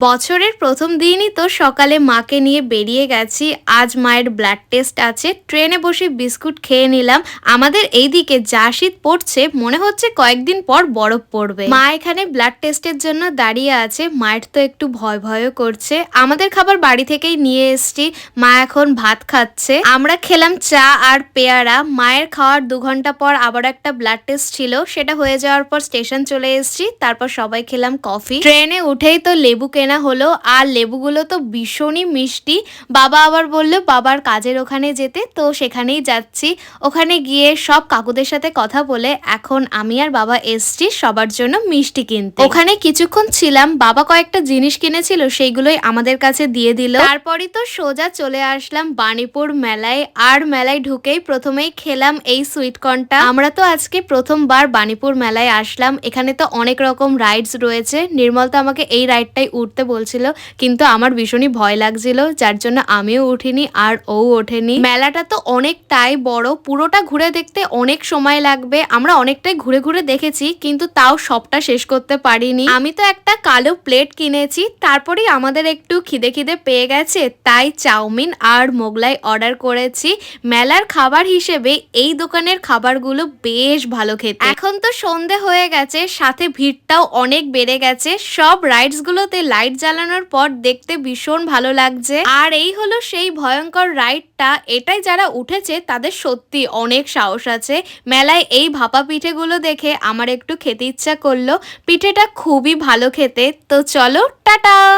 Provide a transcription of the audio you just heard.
বছরের প্রথম দিনই তো সকালে মাকে নিয়ে বেরিয়ে গেছি। আজ মায়ের ব্লাড টেস্ট আছে। ট্রেনে বসে বিস্কুট খেয়ে নিলাম। আমাদের এইদিকে যা শীত পড়ছে মনে হচ্ছে কয়েকদিন পর বরফ পড়বে। মা এখানে ব্লাড টেস্টের জন্য দাঁড়িয়ে আছে। মায়ের তো একটু ভয় ভয়ও করছে। আমাদের খাবার বাড়ি থেকেই নিয়ে এসছি। মা এখন ভাত খাচ্ছে। আমরা খেলাম চা আর পেয়ারা। মায়ের খাওয়ার 2 ঘন্টা পর আবার একটা ব্লাড টেস্ট ছিল, সেটা হয়ে যাওয়ার পর স্টেশন চলে এসছি। তারপর সবাই খেলাম কফি। ট্রেনে উঠেই তো লেবু কেনা হলো, আর লেবুগুলো তো ভীষণই মিষ্টি। বাবা আবার বলল বাবার কাজের ওখানে যেতে, তো সেখানেই যাচ্ছি। ওখানে গিয়ে সব কাকুদের সাথে কথা বলে এখন আমি আর বাবা এসছি সবার জন্য মিষ্টি কিনতে। ওখানে কিছুক্ষণ ছিলাম, বাবা কয়েকটা জিনিস কিনেছিল, সেইগুলোই আমাদের কাছে দিয়ে দিল। তারপরই তো সোজা চলে আসলাম বাণীপুর মেলায়। আর মেলায় ঢুকেই প্রথমেই খেলাম এই সুইটকর্নটা। আমরা তো আজকে প্রথমবার বাণীপুর মেলায় আসলাম। এখানে তো অনেক রকম রাইডস রয়েছে। নির্মল তো আমাকে এই রাইডটাই উঠতে বলছিল, কিন্তু আমার ভীষণই ভয় লাগছিল, যার জন্য আমিও উঠিনি আর ও ওঠেনি। মেলাটা তো অনেকটাই বড়, পুরোটা ঘুরে দেখতে অনেক সময় লাগবে। আমরা অনেকটাই ঘুরে ঘুরে দেখেছি, কিন্তু তাও সবটা শেষ করতে পারিনি। আমি তো একটা কালো প্লেট কিনেছি। তারপরেই আমাদের একটু খিদে খিদে পেয়ে গেছে, তাই চাউমিন আর মোগলাই অর্ডার করেছি। মেলার খাবার হিসেবে এই দোকানের খাবারগুলো বেশ ভালো খেতে। এখন তো সন্ধে হয়ে গেছে, সাথে ভিড়টাও অনেক বেড়ে গেছে। সব রাইডস গুলোতে লাইট জ্বালানোর পর দেখতে ভীষণ ভালো লাগছে। আর এই হলো সেই ভয়ঙ্কর রাইডটা। এটাই যারা উঠেছে তাদের সত্যি অনেক সাহস আছে। মেলায় এই ভাপা পিঠেগুলো দেখে আমার একটু খেতে ইচ্ছা করলো। পিঠেটা খুবই ভালো খেতে। তো চলো, টাটা।